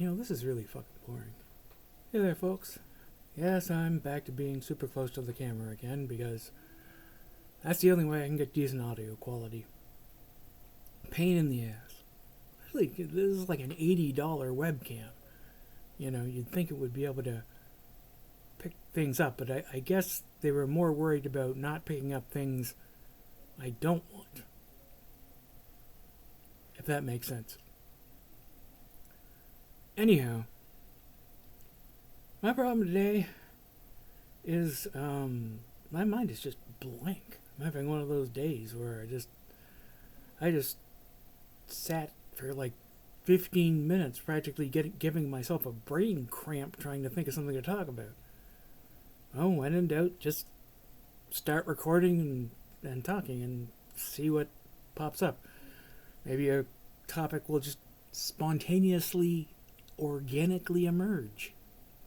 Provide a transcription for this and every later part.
This is really fucking boring. Hey there, folks. Yes, I'm back to being super close to the camera again because that's the only way I can get decent audio quality. Pain in the ass. Really, this is like an $80 webcam. You'd think it would be able to pick things up, but I guess they were more worried about not picking up things I don't want. If that makes sense. Anyhow, my problem today is my mind is just blank. I'm having one of those days where I just sat for like 15 minutes practically giving myself a brain cramp trying to think of something to talk about. Oh, when in doubt, just start recording and talking and see what pops up. Maybe a topic will just spontaneously, organically emerge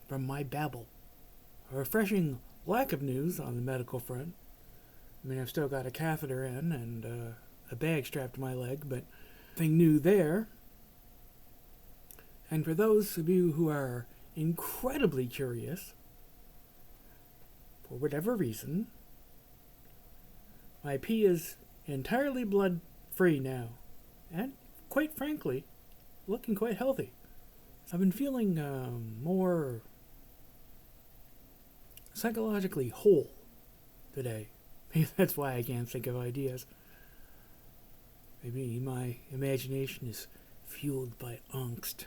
from my babble. A refreshing lack of news on the medical front. I mean, I've still got a catheter in and a bag strapped to my leg, but nothing new there. And for those of you who are incredibly curious, for whatever reason, my pee is entirely blood-free now. And, quite frankly, looking quite healthy. I've been feeling more psychologically whole today. Maybe that's why I can't think of ideas. Maybe my imagination is fueled by angst.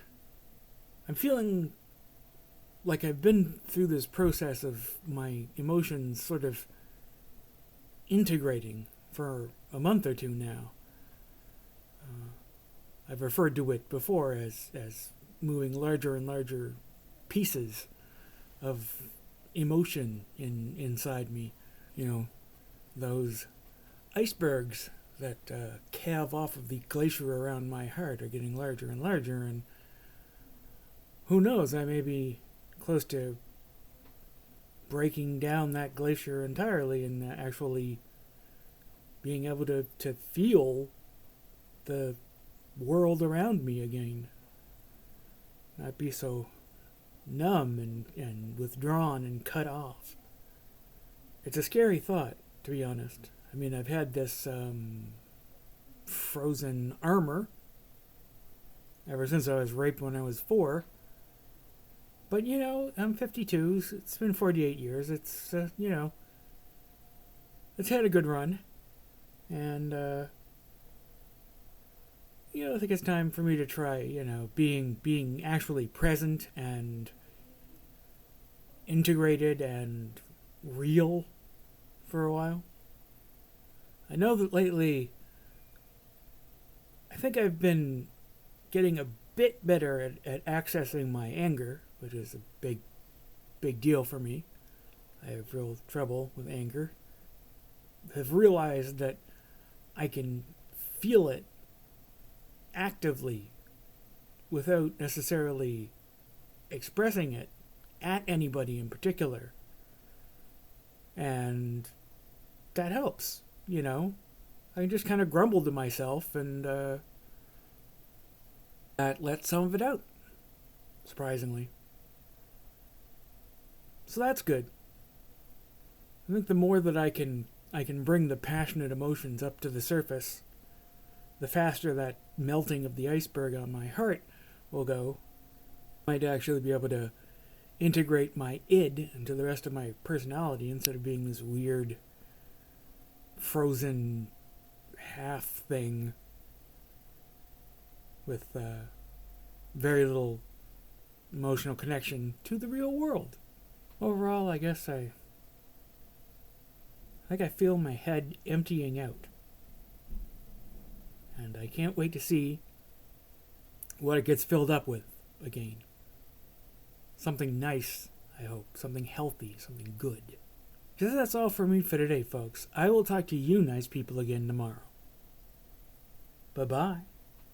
I'm feeling like I've been through this process of my emotions sort of integrating for a month or two now. I've referred to it before as moving larger and larger pieces of emotion inside me. Those icebergs that calve off of the glacier around my heart are getting larger and larger, and who knows, I may be close to breaking down that glacier entirely and actually being able to feel the world around me again. Not be so numb and withdrawn and cut off. It's a scary thought, to be honest. I mean, I've had this frozen armor ever since I was raped when I was 4. But, I'm 52. So it's been 48 years. It's, it's had a good run. And, I think it's time for me to try, being actually present and integrated and real for a while. I know that lately, I think I've been getting a bit better at accessing my anger, which is a big deal for me. I have real trouble with anger. I've realized that I can feel it actively without necessarily expressing it at anybody in particular. And that helps, I can just kind of grumble to myself and that lets some of it out, surprisingly. So that's good. I think the more that I can bring the passionate emotions up to the surface, the faster that melting of the iceberg on my heart will go. I might actually be able to integrate my id into the rest of my personality instead of being this weird frozen half thing with very little emotional connection to the real world. Overall, I guess I think I feel my head emptying out. And I can't wait to see what it gets filled up with again. Something nice, I hope. Something healthy, something good. Because that's all for me for today, folks. I will talk to you nice people again tomorrow. Bye-bye.